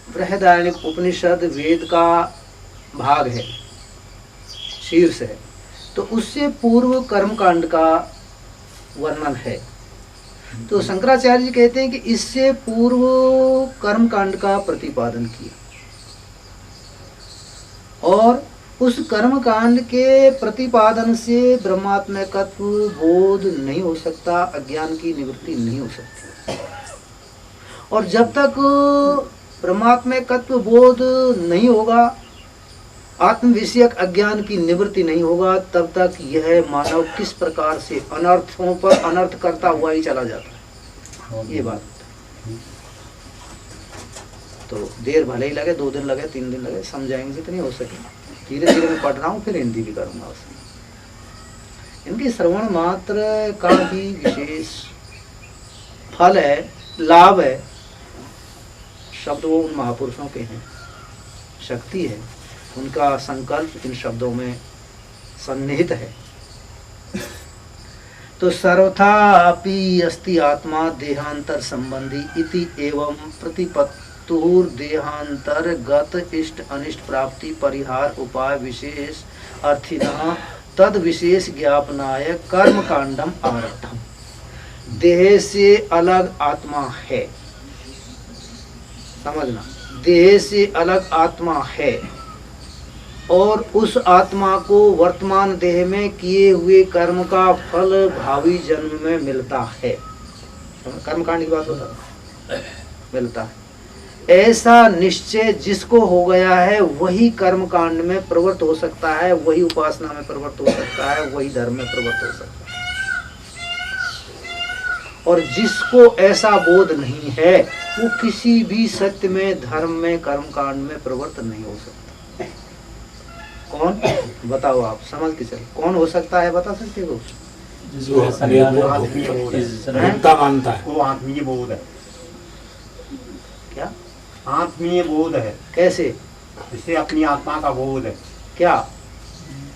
बृहदारण्यक उपनिषद वेद का भाग है, शीर्ष है, तो उससे पूर्व कर्मकांड का वर्णन है। तो शंकराचार्य जी कहते हैं कि इससे पूर्व कर्मकांड का प्रतिपादन किया और उस कर्मकांड के प्रतिपादन से ब्रह्मात्मकत्व बोध नहीं हो सकता, अज्ञान की निवृत्ति नहीं हो सकती। और जब तक ब्रह्मात्मकत्व बोध नहीं होगा, आत्म विषयक अज्ञान की निवृत्ति नहीं होगा, तब तक यह मानव किस प्रकार से अनर्थों पर अनर्थ करता हुआ ही चला जाता है। ये बात तो देर भले ही लगे, 2 दिन लगे, 3 दिन लगे, समझाएंगे जितनी हो सके। धीरे धीरे मैं पढ़ रहा हूँ, फिर हिंदी भी करूँगा उसमें। इनकी श्रवण मात्र का भी विशेष फल है, लाभ है। शब्द वो उन महापुरुषों के हैं, शक्ति है, उनका संकल्प इन शब्दों में सन्निहित है। तो सर्वथापि अस्ति आत्मा देहांतर संबंधी इति एवं प्रतिपत्तुर देहांतरगत इष्ट अनिष्ट प्राप्ति परिहार उपाय विशेष अर्थिनः तद विशेष ज्ञापनाय कर्म कांडम आरब्धम। देह से अलग आत्मा है, समझना, देह से अलग आत्मा है और उस आत्मा को वर्तमान देह में किए हुए कर्म का फल भावी जन्म में मिलता है। कर्मकांड की बात होता है, मिलता है। ऐसा निश्चय जिसको हो गया है वही कर्मकांड में प्रवृत्त हो सकता है, वही उपासना में प्रवृत्त हो सकता है, वही धर्म में प्रवृत्त हो सकता है। और जिसको ऐसा बोध नहीं है वो किसी भी सत्य में, धर्म में, कर्मकांड में प्रवृत्त नहीं हो सकता। कौन बताओ, आप समझ के चलो, कौन हो सकता है, बता सकते हो? जो मानता है वो आत्मीय बोध है। क्या आत्मीय बोध है? कैसे? इससे अपनी आत्मा का बोध है। क्या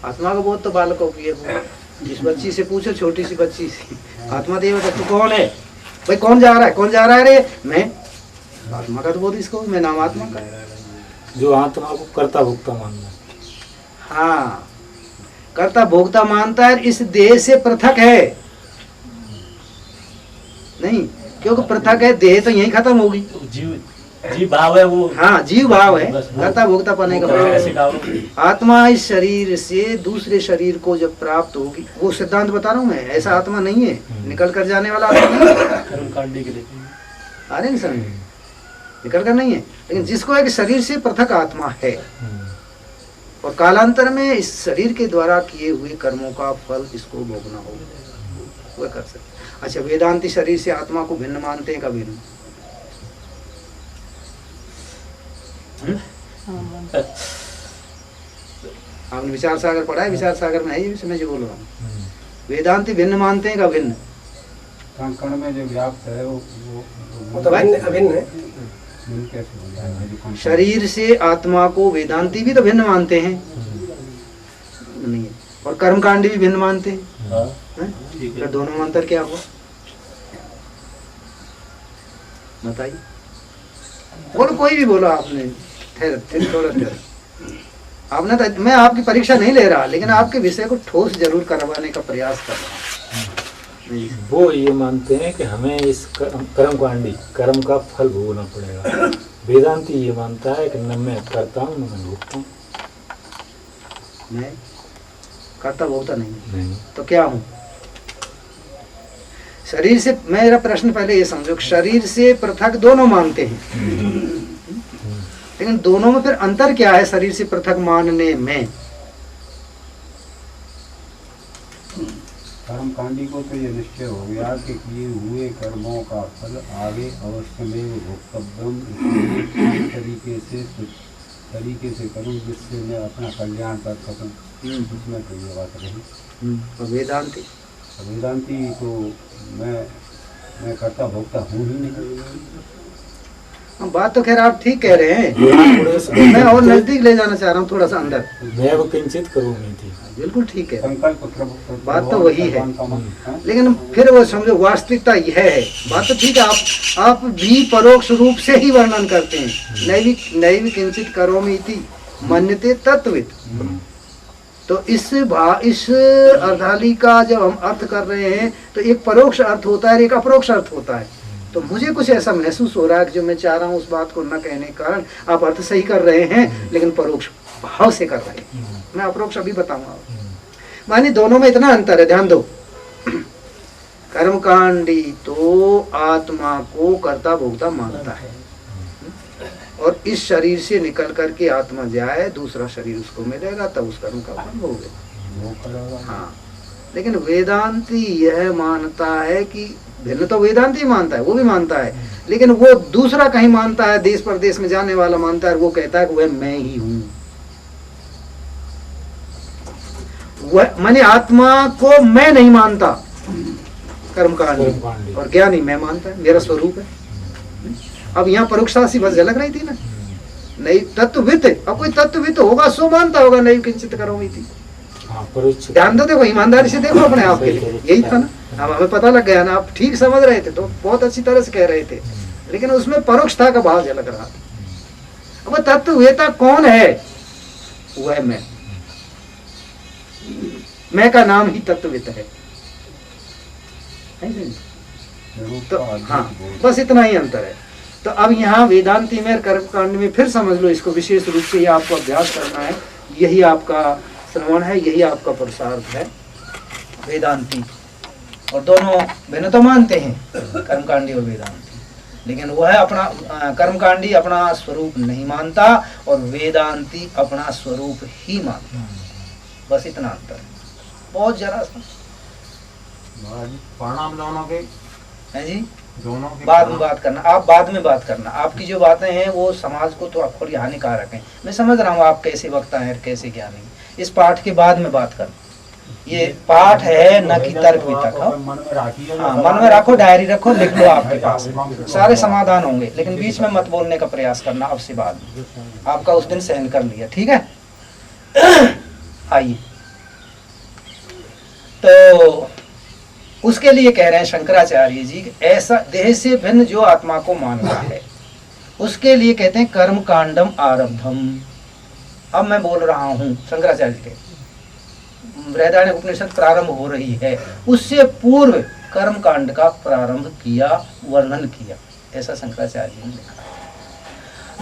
आत्मा का बोध तो बालकों की है। जिस बच्ची से पूछो, छोटी सी बच्ची से, आत्मा तो ये बता, तू कौन है भाई, कौन जा रहा है, कौन जा रहा है रे, मैं। आत्मा का तो बोध इसको, मैं नाम आत्मा का। जो आत्मा को कर्ता भोक्ता मानना है। हाँ, कर्ता भोक्ता मानता है, इस देह से पृथक है नहीं, क्योंकि पृथक है, देह तो यहीं खत्म होगी। जीव भाव है वो। हाँ, जीव भाव है, कर्ता भोक्ता पाने का भाव। आत्मा इस शरीर से दूसरे शरीर को जब प्राप्त होगी, वो सिद्धांत बता रहा हूँ मैं, ऐसा आत्मा नहीं है, निकल कर जाने वाला आत्मा नहीं है। अरे नहीं समझ, निकल कर नहीं है, लेकिन जिसको एक शरीर से पृथक आत्मा है और कालांतर में इस शरीर के द्वारा किए हुए कर्मों का फल इसको भोगना होगा, वह कर सकते। अच्छा, वेदांती शरीर से आत्मा को भिन्न मानते हैं, कभी नहीं। आपने विचार सागर पढ़ा है? विचार सागर में है ये, मैं जो बोल रहा हूँ। वेदांती भिन्न मानते हैं, का भिन्न कण में जो व्याप्त है वो तो अभिन्न है। शरीर से आत्मा को वेदांती भी तो भिन्न मानते हैं, नहीं है, और कर्मकांडी भी भिन्न मानते हैं। फिर दोनों में अंतर क्या हुआ, बताइए? बोलो, कोई भी बोलो। आपने थोड़ा आपने तो, मैं आपकी परीक्षा नहीं ले रहा, लेकिन आपके विषय को ठोस जरूर करवाने का प्रयास कर रहा हूँ। वो ये मानते हैं कि हमें इस कर्मकांडी कर्म का फल भोगना पड़ेगा। वेदांती ये मानता है कि न मैं करता हूँ न मैं भोगता हूँ। मैं करता भोगता नहीं। तो क्या हूँ? शरीर से, मेरा प्रश्न पहले ये समझो, शरीर से पृथक दोनों मानते हैं, लेकिन दोनों में फिर अंतर क्या है शरीर से पृथक मानने में? कर्मकांडी को तो ये निश्चय हो गया कि किए हुए कर्मों का फल आगे अवश्य में भोक्तव्यम, तरीके से करूं जिससे मैं अपना कल्याण कर सकूं। इसमें तो ये बात रही। वेदांती तो मैं करता भोक्ता हूँ ही नहीं। बात तो खैर आप ठीक कह रहे हैं, मैं मैं और नजदीक ले जाना चाह रहा हूँ थोड़ा सा अंदर। वो किंचित करूँगी थी। बिल्कुल ठीक है, संकल्प बात तो वही है। हाँ? लेकिन फिर वो समझो वास्तविकता यह है, बात तो ठीक है, आप भी परोक्ष रूप से ही वर्णन करते हैं, नैव किंचित करोमि इति मन्यते तत्वित। तो इस अर्धाली का जब हम अर्थ कर रहे हैं तो एक परोक्ष अर्थ होता है और एक अपरोक्ष अर्थ होता है। तो मुझे कुछ ऐसा महसूस हो रहा है कि जो मैं चाह रहा हूँ उस बात को न कहने के कारण आप अर्थ सही कर रहे हैं लेकिन परोक्ष भाव से कर रहे हैं। मैं अपरोक्ष अभी बताऊंगा। मानी दोनों में इतना अंतर है, ध्यान दो। कर्मकांडी तो आत्मा को कर्ता भोक्ता मानता है और इस शरीर से निकल करके आत्मा जाए, दूसरा शरीर उसको मिलेगा, तब उस कर्म का फल भोगेगा। हाँ, लेकिन वेदांती यह मानता है कि भिन्न तो वेदांती मानता है, वो भी मानता है, लेकिन वो दूसरा कहीं मानता है, देश परदेश में जाने वाला मानता है, वो कहता है कि वह मैं ही हूं। वह माने आत्मा को मैं नहीं मानता कर्मकांडी, और ज्ञानी मैं मानता है, मेरा स्वरूप है। अब यहाँ परोक्षता सी बस झलक रही थी ना, नहीं तत्वविद, अब कोई तत्वविद होगा सो मानता होगा नहीं किंचित करोमि इति। ध्यान दो, देखो ईमानदारी से देखो अपने आप के लिए, यही था ना। अब हमें पता लग गया ना, आप ठीक समझ रहे थे तो बहुत अच्छी तरह से कह रहे थे, लेकिन उसमें परोक्षता का भाव झलक रहा था। अब तत्ववेता कौन है? वह मैं का नाम ही तत्ववेता है। तो हाँ, बस इतना ही अंतर है। तो अब यहाँ वेदांती में कर्मकांड में फिर समझ लो इसको, विशेष रूप से ये आपको अभ्यास करना है, यही आपका श्रवण है, यही आपका पुरुषार्थ है। वेदांती और दोनों भिन्न तो मानते हैं, कर्मकांडी और वेदांती, लेकिन वह अपना कर्मकांडी अपना स्वरूप नहीं मानता और वेदांती अपना स्वरूप ही मानता। बस इतना अंतर है, बहुत जरा सा। परिणाम दोनों के है जी, दोनों के बाद में बात करना, आप बाद में बात करना। आपकी जो बातें हैं वो समाज को तो थोड़ी हानिकारक हैं। मैं समझ रहा हूँ आप कैसे वक्ता हैं और कैसे क्या नहीं, इस पाठ के बाद में बात करना। ये पाठ है न कि तर्क वितर्क। हाँ, मन में रखो, डायरी रखो, लिख लो, आपके पास सारे समाधान होंगे, लेकिन बीच में मत बोलने का प्रयास करना अब से बाद में। आपका उस दिन सहन कर लिया, ठीक है। आइए, तो उसके लिए कह रहे हैं शंकराचार्य जी, ऐसा देह से भिन्न जो आत्मा को मानता है उसके लिए कहते हैं कर्म कांडम आरब्धम। अब मैं बोल रहा हूं, शंकराचार्य जी के बृहदारण्यक उपनिषद प्रारंभ हो रही है, उससे पूर्व कर्म कांड का प्रारंभ किया, वर्णन किया, ऐसा शंकराचार्य जी ने लिखा।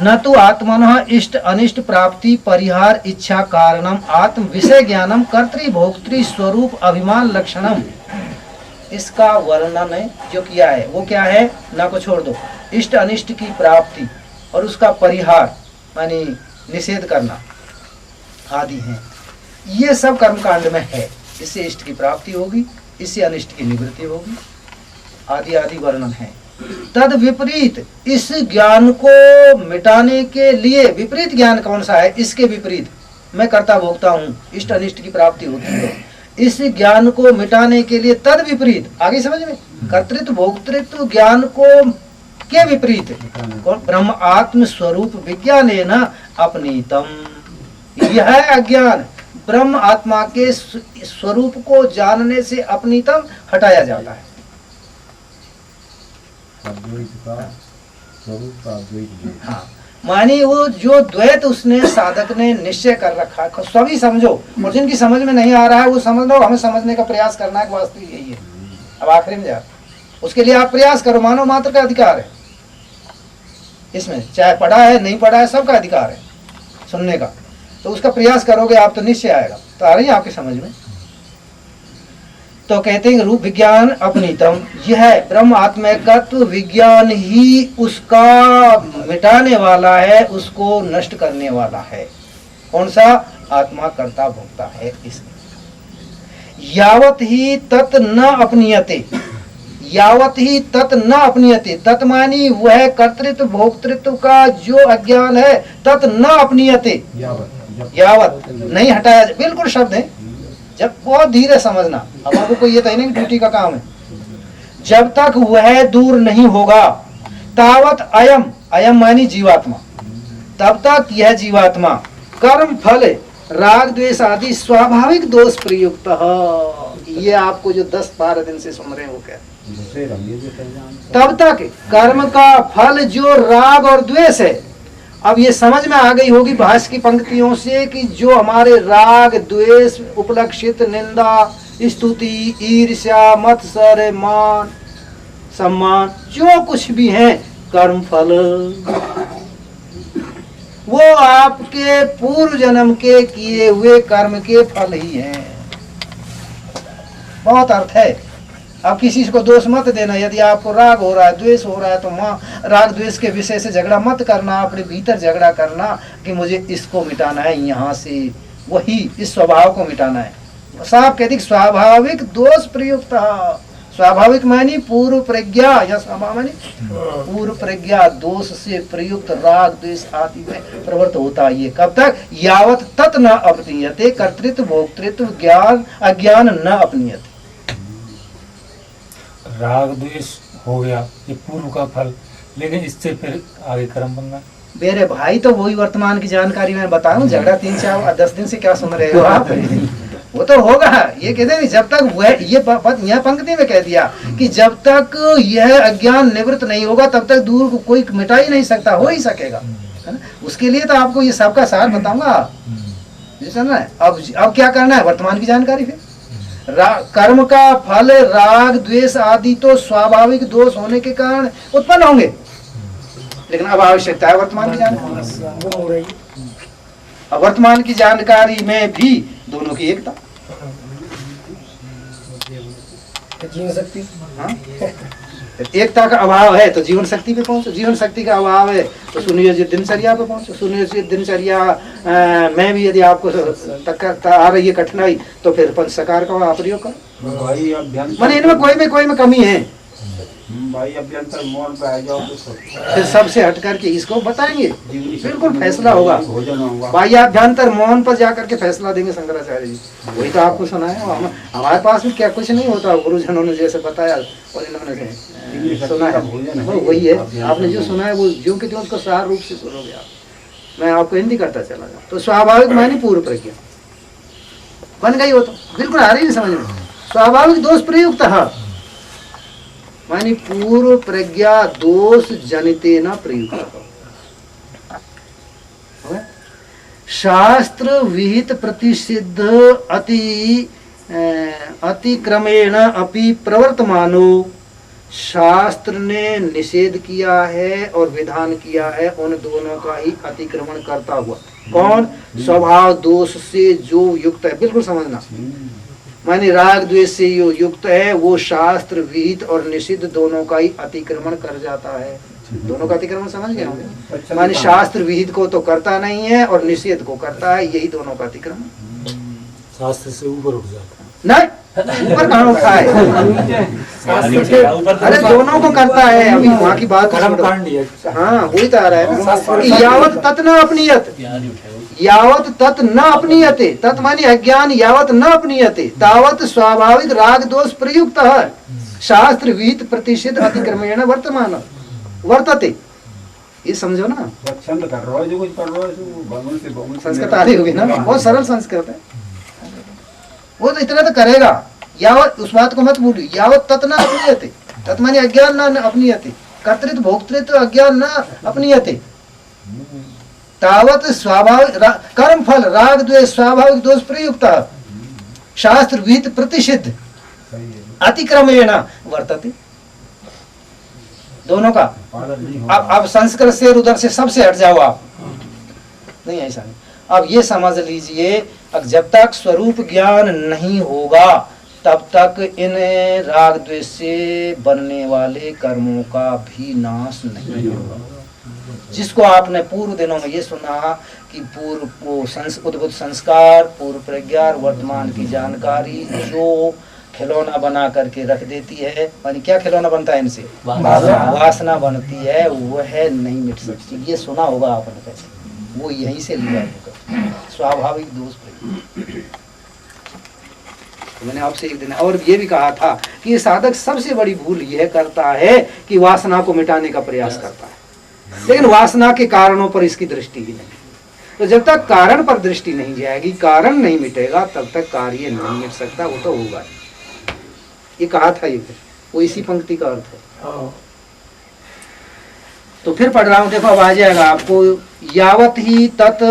न तो आत्मनः इष्ट अनिष्ट प्राप्ति परिहार इच्छा कारणम आत्म विषय ज्ञानम कर्तृ भोक्तृ स्वरूप अभिमान लक्षणम। इसका वर्णन जो किया है वो क्या है? ना को छोड़ दो, इष्ट अनिष्ट की प्राप्ति और उसका परिहार मानी निषेध करना आदि हैं, ये सब कर्मकांड में है। इससे इष्ट की प्राप्ति होगी, इससे अनिष्ट की निवृत्ति होगी, आदि आदि वर्णन है। तद विपरीत इस ज्ञान को मिटाने के लिए, विपरीत ज्ञान कौन सा है? इसके विपरीत मैं कर्ता भोक्ता हूँ, इष्ट अनिष्ट की प्राप्ति होती है, इस ज्ञान को मिटाने के लिए तद विपरीत, आगे समझ में, कर्तृत्व भोक्तृत्व ज्ञान को के विपरीत ब्रह्म आत्म स्वरूप विज्ञानेन अपनीतम, यह अज्ञान ब्रह्म आत्मा के स्वरूप को जानने से अपनीतम हटाया जाता है। हाँ, मानी वो जो द्वैत उसने साधक ने निश्चय कर रखा है, सभी समझो, और जिनकी समझ में नहीं आ रहा है वो समझ लो, हमें समझने का प्रयास करना है, वास्तविक यही है। अब आखिरी में जा, उसके लिए आप प्रयास करो, मानव मात्र का अधिकार है इसमें, चाहे पढ़ा है नहीं पढ़ा है, सबका अधिकार है सुनने का, तो उसका प्रयास करोगे आप तो निश्चय आएगा। तो आ रही है आपकी समझ में? तो कहते हैं रूप विज्ञान अपनीतम, यह ब्रह्म आत्मैकत्व विज्ञान ही उसका मिटाने वाला है, उसको नष्ट करने वाला है। कौन सा? आत्मा कर्ता भोक्ता है। इसमें यावत ही तत् न अपनीयते, यावत ही तत् न अपनीयते, तत् मानी वह कर्तृत्व भोक्तृत्व का जो अज्ञान है, तत् न अपनीयते, यावत नहीं हटाया, बिल्कुल शब्द है, जब बहुत धीरे समझना। अब आपको कोई ये तो नहीं ड्यूटी का काम है, जब तक वह दूर नहीं होगा तावत अयम अयम मानी जीवात्मा, तब तक यह जीवात्मा कर्म फल राग द्वेष आदि स्वाभाविक दोष प्रयुक्त है। ये आपको जो 10-12 दिन से सुन रहे हो क्या, दूसरे रंगे जो पहचान तब तक कर्म का फल जो राग और द्वेष है। अब ये समझ में आ गई होगी भाष्य की पंक्तियों से कि जो हमारे राग द्वेष उपलक्षित निंदा स्तुति ईर्ष्या मत्सर मान सम्मान जो कुछ भी है कर्म फल, वो आपके पूर्व जन्म के किए हुए कर्म के फल ही हैं। बहुत अर्थ है। अब किसी को दोष मत देना, यदि आपको राग हो रहा है द्वेष हो रहा है तो माँ राग द्वेष के विषय से झगड़ा मत करना, अपने भीतर झगड़ा करना कि मुझे इसको मिटाना है, यहाँ से वही इस स्वभाव को मिटाना है। साफ कहती स्वाभाविक दोष प्रयुक्त, स्वाभाविक मानी पूर्व प्रज्ञा या स्वभाव मानी पूर्व प्रज्ञा दोष से प्रयुक्त राग द्वेष आदि में प्रवृत्त होता है। ये कब तक, यावत तत् न अपनीयते, कर्तृत्व भोक्तृत्व ज्ञान अज्ञान न अपनीयते। राग द्वेष हो गया ये पूर्व का फल, लेकिन इससे फिर आगे कर्म बनना। मेरे भाई तो वही वर्तमान की जानकारी मैं बताऊं, झगड़ा 3-4-10 दिन से क्या सुन रहे हो आप, वो तो होगा। ये कहते नहीं जब तक वह ये यह पंक्ति में कह दिया कि जब तक यह अज्ञान निवृत्त नहीं होगा तब तक दूर को कोई मिटा ही नहीं सकता, हो ही सकेगा, है ना। उसके लिए तो आपको ये सबका सार बताऊंगा, समझना है। अब क्या करना है, वर्तमान की जानकारी। फिर कर्म का फल राग द्वेष आदि तो स्वाभाविक दोष होने के कारण उत्पन्न होंगे, लेकिन अब आवश्यकता है वर्तमान की जानकारी। अब वर्तमान की जानकारी में भी दोनों की एकता, जीवन शक्ति। हाँ? एकता का अभाव है तो जीवन शक्ति पे पहुंचो, जीवन शक्ति का अभाव है तो सुनियोजित दिनचर्या पे पहुंचो। सुनियोजित दिनचर्या में भी यदि आपको आ रही है कठिनाई तो फिर पंचसकार का प्रयोग करो। भाई अभ्यंतर माने इनमें कोई में कमी है, भाई अभ्यंतर मौन पे आ जाओ तो फिर सबसे हट करके इसको बताएंगे, बिल्कुल फैसला होगा। भोजन होगा। बाह्याभ्यंतर मौन पर जाकर के फैसला देंगे शंकराचार्य जी, वही तो आपको सुनाया। हमारे पास भी क्या कुछ नहीं होता, गुरुजनों ने जैसे बताया और इन्होंने सुना है वही है। आपने जो सुना है वो जो कि उसको सार रूप से सुनोगे आप। मैं आपको हिंदी करता चला जाऊँ तो स्वाभाविक मानी पूर्व प्रज्ञा बन गई हो तो बिल्कुल आ रही नहीं समझ में। स्वाभाविक दोष प्रयुक्त मानी पूर्व प्रज्ञा दोष जनिते न प्रयुक्त, शास्त्र विहित प्रतिषिद्ध अतिक्रमेण अपि प्रवर्तमानो, शास्त्र ने निषेध किया है और विधान किया है उन दोनों का ही अतिक्रमण करता हुआ। कौन, स्वभाव दोष से जो युक्त है, बिल्कुल समझना, माने राग द्वेष से जो युक्त है वो शास्त्र विहित और निषिद्ध दोनों का ही अतिक्रमण कर जाता है। दोनों का अतिक्रमण समझ गए होंगे, माने शास्त्र विहित को तो करता नहीं है और निषेध को करता है, यही दोनों का अतिक्रमण। शास्त्र से ऊपर उठ जाता है, नहीं ऊपर कहाँ उठा है, अरे दोनों को करता है। अभी वहाँ की बात हाँ वही तो आ रहा है। यावत तत् न अपनीयत, यावत तत् न अपनीयते, तत् मानी अज्ञान, यावत न अपनीयते तावत स्वाभाविक राग दोष प्रयुक्त है, शास्त्र विहित प्रतिषिद्ध अतिक्रमेण वर्तमान वर्तते। ये समझो ना, छंद कर रहा है जो कुछ पढ़ रहा है संस्कृत आ रही होगी ना, बहुत सरल संस्कृत है, वो तो इतना तो करेगा। यावत उस बात को मत भूलिए, यावत तत् न अपनीयते, तत् मानी अज्ञान न अपनीयते, कर्तृत्व भोक्तृत्व अज्ञान न अपनीयते, तावत स्वाभाविक कर्म फल राग द्वेष स्वाभाविक दोष प्रयुक्त शास्त्र विहित प्रतिषिद्ध अतिक्रमेण वर्तते। दोनों का अब संस्कृत से उधर से सबसे हट जाओ आप, नहीं ऐसा नहीं। अब ये समझ लीजिए, अब जब तक स्वरूप ज्ञान नहीं होगा तब तक इन राग द्वेष से बनने वाले कर्मों का भी नाश नहीं होगा। जिसको आपने पूर्व दिनों में ये सुना कि पूर्व वो उद्भुत संस्कार, पूर्व प्रज्ञा, वर्तमान की जानकारी जो खिलौना बना करके रख देती है, यानी क्या खिलौना बनता है इनसे, वासना बनती है, वह नहीं मिट सकती। ये सुना होगा आपने, कैसे वो यहीं से लिया होगा, स्वाभाविक दोष प्रयुक्त। तो मैंने आपसे एक दिन और ये भी कहा था कि ये साधक सबसे बड़ी भूल यह करता है कि वासना को मिटाने का प्रयास करता है। लेकिन वासना के कारणों पर इसकी दृष्टि ही नहीं। तो जब तक कारण पर दृष्टि नहीं जाएगी, कारण नहीं मिटेगा, तब तक कार्य नहीं मिट सकता, वो तो होगा। ये कहा था, ये वो इसी पंक्ति का अर्थ है। तो फिर पढ़ रहा हूं, देखो अब आ जाएगा आपको। यावत ही तत्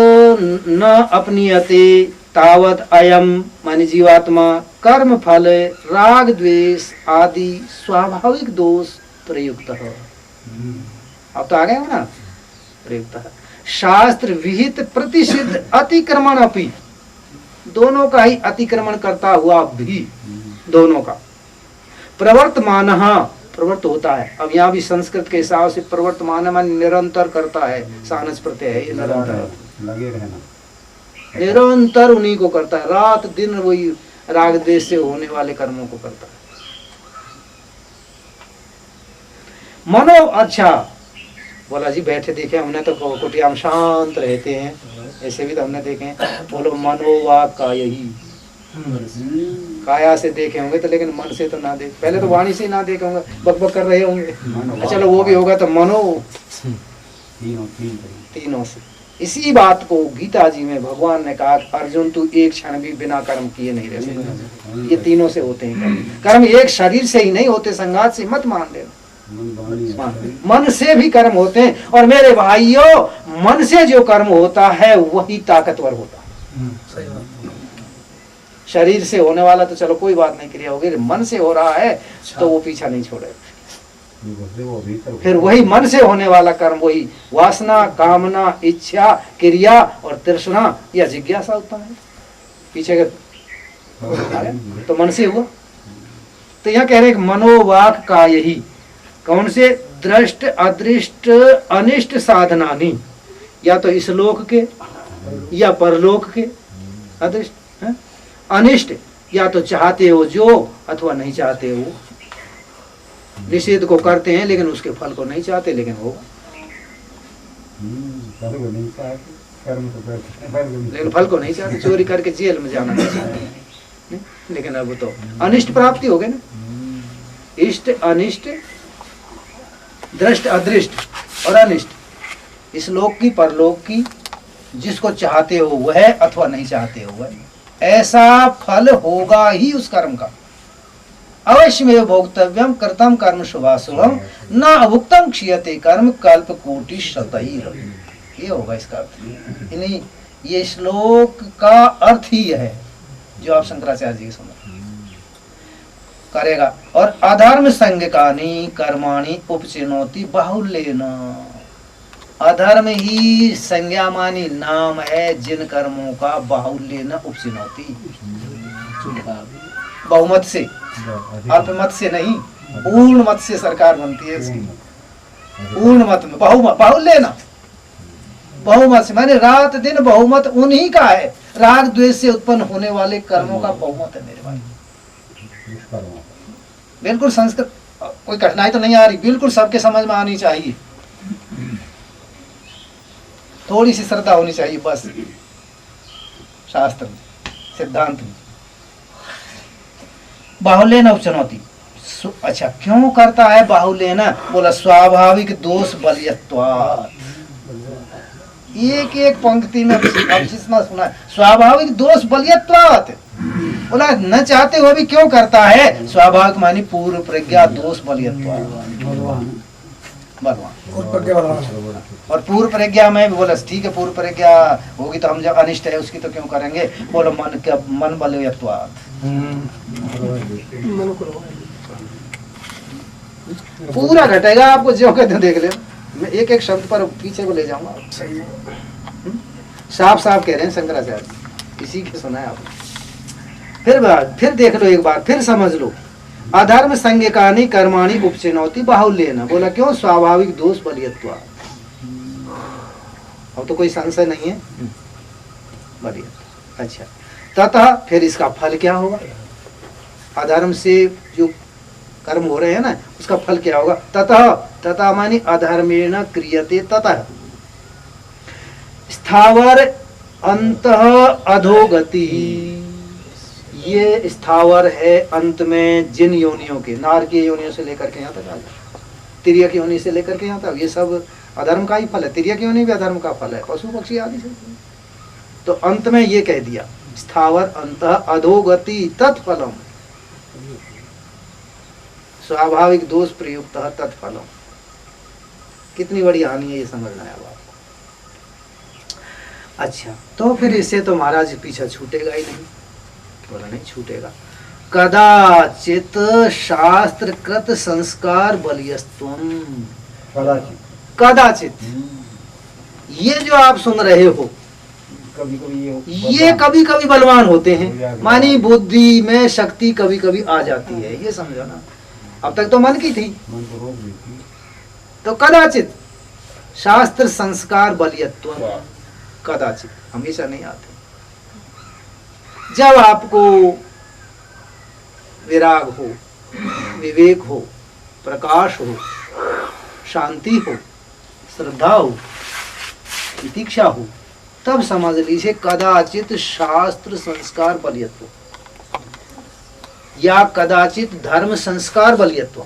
न अपनीयते तावत अयम मानी जीवात्मा कर्म फल राग द्वेष आदि स्वाभाविक दोष प्रयुक्त है। अब तो आ गए हो ना, प्रयुक्त है शास्त्र विहित प्रतिषिद्ध अतिक्रमण अपि, दोनों का ही अतिक्रमण करता हुआ भी, दोनों का प्रवर्तमान, प्रवृत्त होता है। अब यहाँ भी संस्कृत के हिसाब से प्रवर्तमान मान निरंतर करता है, सानस प्रत्यय है, निरंतर लगे रहना, निरंतर उन्हीं को करता है, रात दिन वही राग द्वेष से होने वाले कर्मों को करता है। मनो, अच्छा बोला जी, बैठे देखे हमने तो कुटिया में शांत रहते हैं, ऐसे भी तो हमने देखे हैं। बोलो मनोवाक का यही, काया से देखे होंगे तो, लेकिन मन से तो ना देख, पहले तो वाणी से ही ना देखे होंगे, बक बक कर रहे होंगे। चलो वो भी होगा, तो मनो तीनों से। इसी बात को गीता जी में भगवान ने कहा, अर्जुन तू एक क्षण भी बिना कर्म किए नहीं रह सकता। ये तीनों से होते हैं कर्म। कर्म एक शरीर से ही नहीं होते, संगात से मत मान लेना, मन से भी कर्म होते हैं। और मेरे भाइयों, मन से जो कर्म होता है वही ताकतवर होता है। शरीर से होने वाला तो चलो कोई बात नहीं, क्रिया होगी, मन से हो रहा है तो वो पीछा नहीं छोड़ेगा। फिर वही मन से होने वाला कर्म, वही वासना, कामना, इच्छा, क्रिया और तृष्णा या जिज्ञासा उत्पन्न है, पीछे का तो मन से हुआ। तो यहाँ कह रहे मनोवाक का यही, कौन से? दृष्ट अदृष्ट अनिष्ट साधनानी, या तो इस लोक के या परलोक के अदृष्ट है? अनिष्ट, या तो चाहते हो जो अथवा नहीं चाहते हो। निषेध को करते हैं लेकिन उसके फल को नहीं चाहते, लेकिन होगा। लेकिन फल को नहीं चाहते, चोरी करके जेल में जाना नहीं चाहते, लेकिन अब तो अनिष्ट प्राप्ति हो गई ना। इष्ट अनिष्ट, दृष्ट अदृष्ट और अनिष्ट, इस लोक की परलोक की, जिसको चाहते हो वह अथवा नहीं चाहते हो वह, ऐसा फल होगा ही उस कर्म का। अवश्य में भोक्तव्यम कर्तम कर्म शुभाशुभम न अभुक्तम क्षीयते कर्म कल्प कोटि शतैर, ये होगा इसका अर्थ। यानी ये श्लोक का अर्थ ही है जो आप शंकराचार्य जी सुना करेगा। और अधर्म संज्ञकानि कर्माणि उपचिनोति बाहुल्येन, अधर्म ही संज्ञामानी नाम है जिन कर्मों का बाहुल्येन उपचिनोति, बहुमत से, अल्पमत से नहीं, पूर्ण मत से सरकार बनती है इसकी। पूर्ण मत में बाहुल्य ना, बहुमत से माने रात दिन बहुमत उन्हीं का है। राग द्वेष से उत्पन्न होने वाले कर्मों का बहुमत है मेरे भाई। बिल्कुल संस्कृत, कोई कठिनाई तो नहीं आ रही, बिल्कुल सबके समझ में आनी चाहिए, थोड़ी सी श्रद्धा होनी चाहिए बस। शास्त्र में, सिद्धांत में बाहुल्य न उपचुनौती। अच्छा क्यों करता है बाहुल्य न? बोला स्वाभाविक दोष बलियत्वात्। एक एक पंक्ति में अब जितना सुना, स्वाभाविक दोष बलियत्वात्। बोला न चाहते हुए भी क्यों करता है? स्वाभाविक मानी पूर्व प्रज्ञा दोष बलियत्वात्, बलवान। और पूर्व प्रज्ञा में भी बोला ठीक है, पूर्व प्रज्ञा होगी तो हम जब अनिष्ट है उसकी तो क्यों करेंगे? बोलो मन क्या, मन बलियत्वात्, पूरा घटेगा आपको जो कहते देख ले। मैं एक एक शब्द पर पीछे को ले जाऊंगा, साफ साफ कह रहे हैं शंकराचार्य, इसी के सुना है आपने। फिर देख लो एक बार, फिर समझ लो। अधर्म संज्ञकानि कर्माणि उपचिनोति बाहुल्येन, बोला क्यों? स्वाभाविक दोष बलियत्वात्। अब तो कोई संशय नहीं है, बलियत्व। अच्छा तथा फिर इसका फल क्या होगा? अधर्म से जो कर्म हो रहे हैं ना, उसका फल क्या होगा? तथा मानी अधर्मेण क्रियते ततः स्थावर अंतः अधोगति। ये स्थावर है अंत में जिन योनियों के, नारकीय योनियों से लेकर के यहाँ तक आ जाए, तिर्यक योनि से लेकर के यहाँ तक, ये सब अधर्म का ही फल है, तिर्यक क्यों नहीं भी अधर्म का फल है, पशु पक्षी आदि से। तो अंत में ये कह दिया स्थावर अंतः अधोगति तत्फलम, स्वाभाविक दोष प्रयुक्त तत्फलम। कितनी बड़ी हानि है ये समझना है अब आपको। अच्छा, तो फिर इससे तो महाराज पीछा छूटेगा ही नहीं, बोला नहीं छूटेगा। कदाचित शास्त्रकृत संस्कार बलियस्तम, कदाचित कदाचित ये जो आप सुन रहे हो कभी कभी ये कभी कभी बलवान होते हैं, मानी बुद्धि में शक्ति कभी कभी आ जाती है, ये समझो ना। अब तक तो मन की थी, मन को रोक देती। तो कदाचित शास्त्र संस्कार बलियत्व, कदाचित हमेशा नहीं आते। जब आपको विराग हो, विवेक हो, प्रकाश हो, शांति हो, श्रद्धा हो, प्रतीक्षा हो, तब समझ लीजिए कदाचित शास्त्र संस्कार बलियत्व या कदाचित धर्म संस्कार बलियत्व।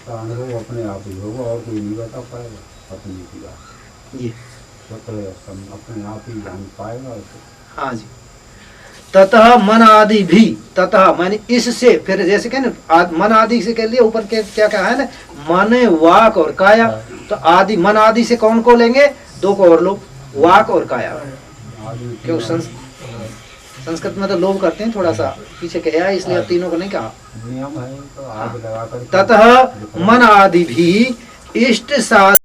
अनुभव अपने आप ही होगा और कोई नहीं बता पाएगा अपनी की बात, ये स्वतः अपने आप ही जान पाएगा उसे। हाँ जी। ततः मन आदि भी, ततः मैंने इससे, फिर जैसे कहने मन आदि से कह लिया, ऊपर के क्या कहा है ना, मन वाक और काया। तो आदि, मन आदि से कौन को लेंगे, दो को और लो, वाक और काया। क्यों संस्कृत में तो लोभ करते हैं थोड़ा सा, पीछे कहा है इसलिए अब तीनों को नहीं कहा। नियम है तो आग लगाकर ततः मन आदि भी इष्ट साधन